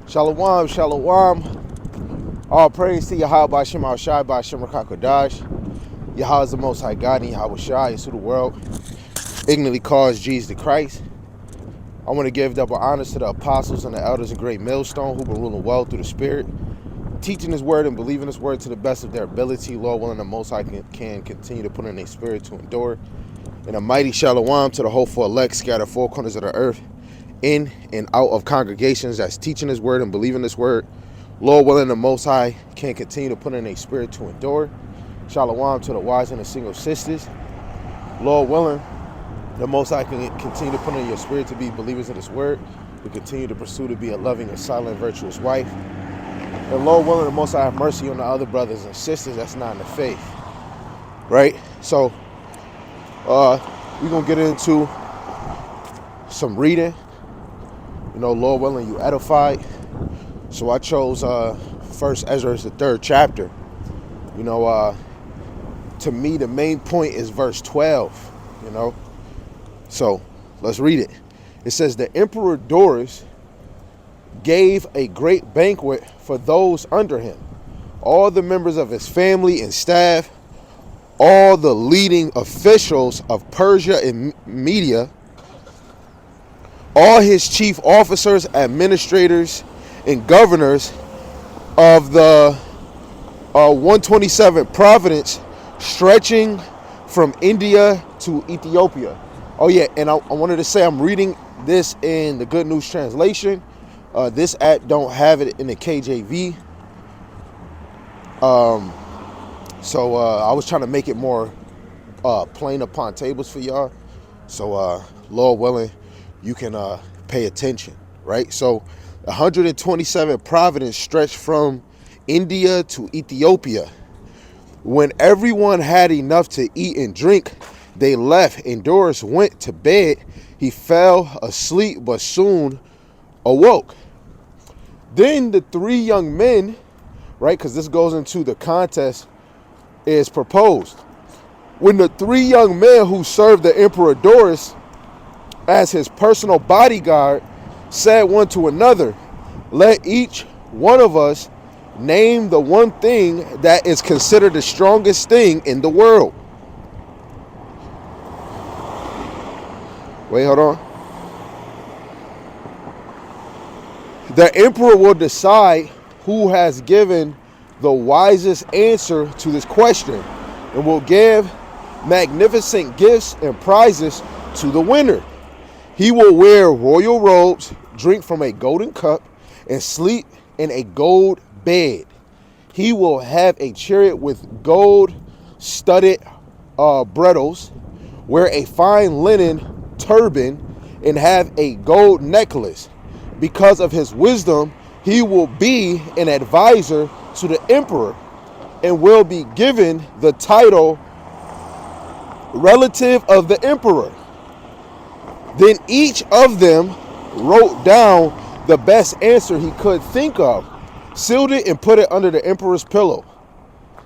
Shalom, shalom. All praise to Yahweh B'Shem Al-Shai B'Shem Rakakadash. Yahweh is the Most High God, and Yahweh Shai is who the world ignorantly calls Jesus the Christ. I want to give double honors to the apostles and the elders in Great Millstone who've been ruling well through the Spirit, teaching His word and believing His word to the best of their ability. Lord willing, the Most High can continue to put in their spirit to endure. And a mighty shalom to the hopeful elect scattered four corners of the earth, in and out of congregations that's teaching His word and believing His word. Lord willing, the Most High can continue to put in a spirit to endure. Shalom to the wise and the single sisters. Lord willing, the Most High can continue to put in your spirit to be believers of His word. We continue to pursue to be a loving and silent, virtuous wife. And Lord willing, the Most High have mercy on the other brothers and sisters that's not in the faith. Right? So, we're going to get into some reading. You know, Lord willing, you edified. So I chose First Esdras, the 3rd chapter. You know, to me, the main point is verse 12, you know. So let's read it. It says, the Emperor Doris gave a great banquet for those under him, all the members of his family and staff, all the leading officials of Persia and Media, all his chief officers, administrators, and governors of the 127 province stretching from India to Ethiopia. Oh yeah, and I wanted to say I'm reading this in the Good News Translation. This app don't have it in the KJV. So I was trying to make it more plain upon tables for y'all. So Lord willing, you can pay attention, right? So 127 provinces stretched from India to Ethiopia. When everyone had enough to eat and drink, they left, and Doris went to bed. He fell asleep, but soon awoke. Then the three young men, right, because this goes into the contest, is proposed. When the three young men who served the Emperor Doris as his personal bodyguard said one to another, let each one of us name the one thing that is considered the strongest thing in the world. Wait, hold on. The emperor will decide who has given the wisest answer to this question and will give magnificent gifts and prizes to the winner. He will wear royal robes, drink from a golden cup, and sleep in a gold bed. He will have a chariot with gold-studded bridles, wear a fine linen turban, and have a gold necklace. Because of his wisdom, he will be an advisor to the emperor and will be given the title relative of the emperor. Then each of them wrote down the best answer he could think of, sealed it, and put it under the emperor's pillow.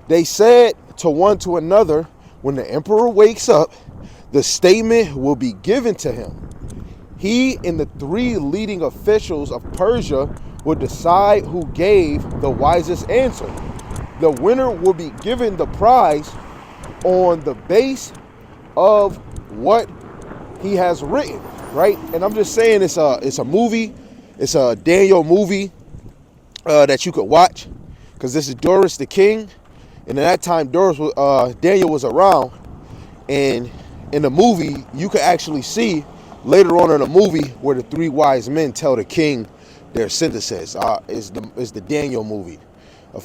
They said to one to another, when the emperor wakes up, the statement will be given to him. He and the three leading officials of Persia will decide who gave the wisest answer. The winner will be given the prize on the base of what he has written, right? And I'm just saying it's a movie. It's a Daniel movie that you could watch, because this is Doris the king, and at that time Daniel was around, and in the movie you could actually see later on in the movie where the three wise men tell the king their sentences. Is the Daniel movie. I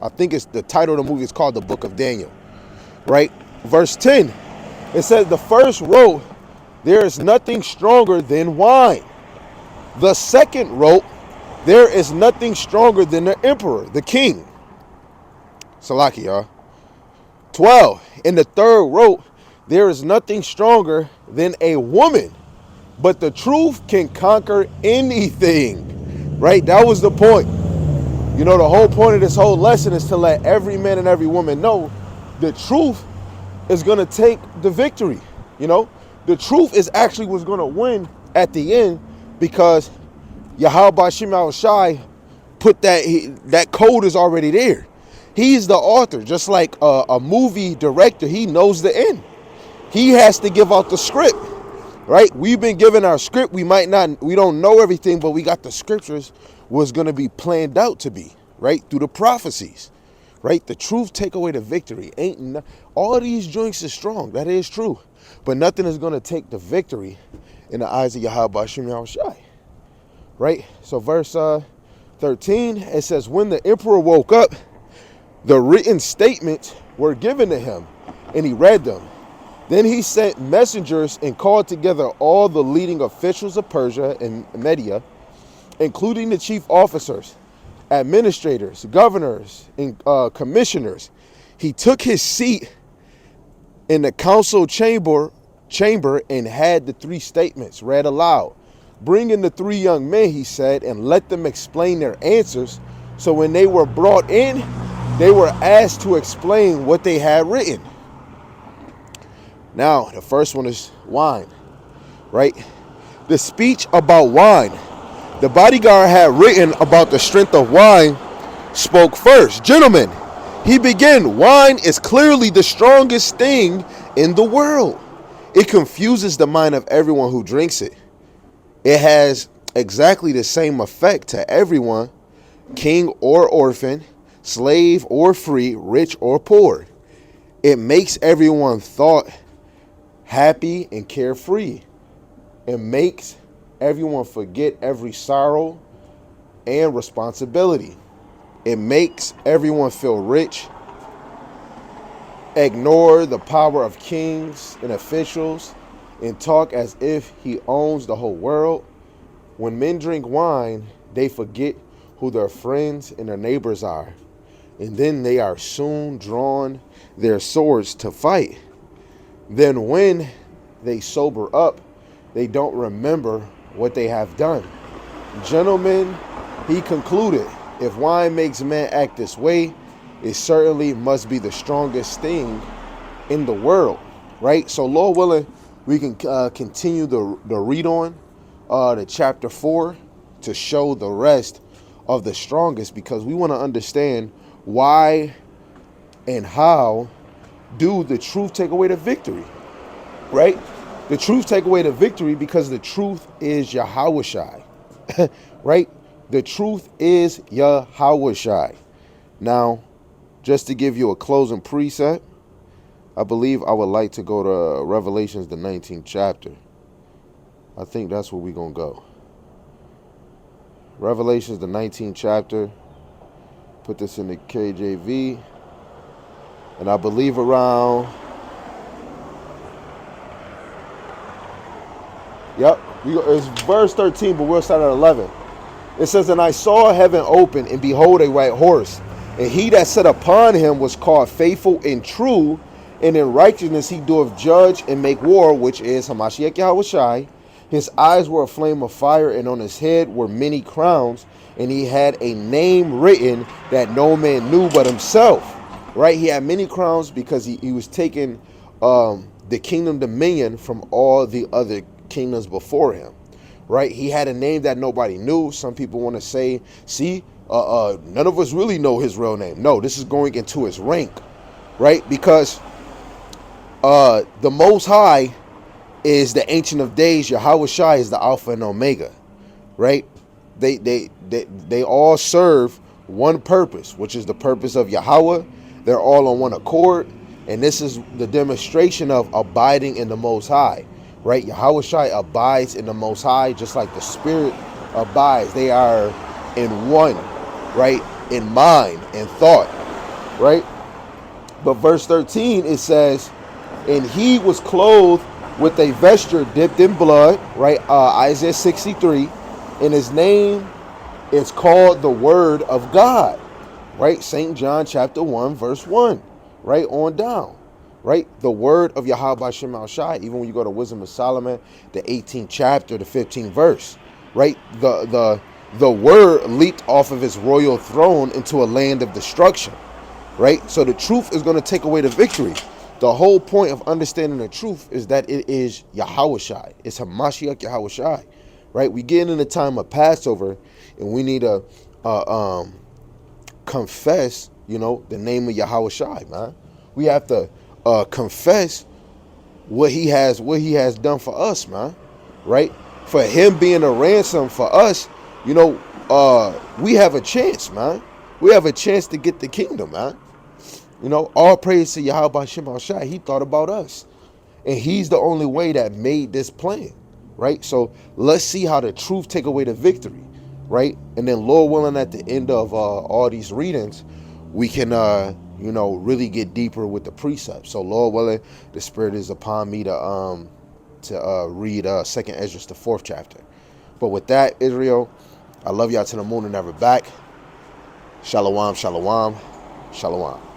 think it's the title of the movie is called The Book of Daniel, right? Verse 10, it says the first wrote, there is nothing stronger than wine. The second wrote, there is nothing stronger than the emperor, the king. Salaki, y'all. 12, and the third wrote, there is nothing stronger than a woman, but the truth can conquer anything, right? That was the point. You know, the whole point of this whole lesson is to let every man and every woman know the truth is going to take the victory. You know, the truth is actually what's going to win at the end, because Yahweh Shem Shai put that code is already there. He's the author, just like a movie director. He knows the end. He has to give out the script, right? We've been given our script. We don't know everything, but we got the scriptures was going to be planned out to be, right? Through the prophecies, right? The truth take away the victory. All of these joints is strong. That is true. But nothing is going to take the victory in the eyes of Yahweh Shem Yahushai, right? So verse 13, it says, when the emperor woke up, the written statements were given to him, and he read them. Then he sent messengers and called together all the leading officials of Persia and Media, including the chief officers, administrators, governors, and commissioners. He took his seat in the council chamber and had the three statements read aloud. Bring in the three young men, he said, and let them explain their answers. So when they were brought in, they were asked to explain what they had written. Now, the first one is wine, right? The speech about wine. The bodyguard had written about the strength of wine, spoke first. Gentlemen, he began, wine is clearly the strongest thing in the world. It confuses the mind of everyone who drinks it. It has exactly the same effect to everyone, king or orphan, slave or free, rich or poor. It makes everyone thought happy and carefree. It makes everyone forget every sorrow and responsibility. It makes everyone feel rich, ignore the power of kings and officials, and talk as if he owns the whole world. When men drink wine, they forget who their friends and their neighbors are. And then they are soon drawn their swords to fight. Then when they sober up, they don't remember what they have done. Gentlemen, he concluded, if wine makes men act this way, it certainly must be the strongest thing in the world, right? So Lord willing, we can continue the read on to chapter 4 to show the rest of the strongest, because we want to understand why and how do the truth take away the victory, right? The truth take away the victory because the truth is Yahushai, right? The truth is Yahushai. Now, just to give you a closing precept, I believe I would like to go to Revelations, the 19th chapter. I think that's where we're going to go. Revelations, the 19th chapter. Put this in the KJV. And I believe around... it's verse 13, but we'll start at 11. It says, and I saw heaven open, and behold, a white horse. And he that sat upon him was called Faithful and True, and in righteousness he doeth judge and make war, which is Hamashiach Yahushai. His eyes were a flame of fire, and on his head were many crowns, and he had a name written that no man knew but himself. Right? He had many crowns because he was taking the kingdom dominion from all the other kingdoms before him. Right? He had a name that nobody knew. Some people want to say, see, none of us really know his real name. No, this is going into his rank. Right? Because the Most High is the Ancient of Days. Yahushai is the Alpha and Omega, right? They all serve one purpose, which is the purpose of Yahweh. They're all on one accord, and this is the demonstration of abiding in the Most High, right? Yahushai abides in the Most High, just like the Spirit abides. They are in one, right? In mind and thought, right? But verse 13, it says, and he was clothed with a vesture dipped in blood, right? Isaiah 63, and his name is called the Word of God, right? St. John chapter 1, verse 1, right on down, right? The Word of Yahweh Shem Shai. Even when you go to Wisdom of Solomon, the 18th chapter, the 15th verse, right? The Word leaped off of his royal throne into a land of destruction, right? So the truth is going to take away the victory. The whole point of understanding the truth is that it is Yahushai. It's Hamashiach Yahushai, right? We get in the time of Passover, and we need to confess, the name of Yahweh Shai, man. We have to confess what he has done for us, man. Right? For him being a ransom for us, we have a chance, man. We have a chance to get the kingdom, man. All praise to Yahweh Shem Shai. He thought about us. And he's the only way that made this plan, right? So let's see how the truth take away the victory, right? And then Lord willing, at the end of all these readings, we can, really get deeper with the precepts. So Lord willing, the Spirit is upon me to read 2nd Esdras, the 4th chapter. But with that, Israel, I love y'all to the moon and never back. Shalom, shalom, shalom.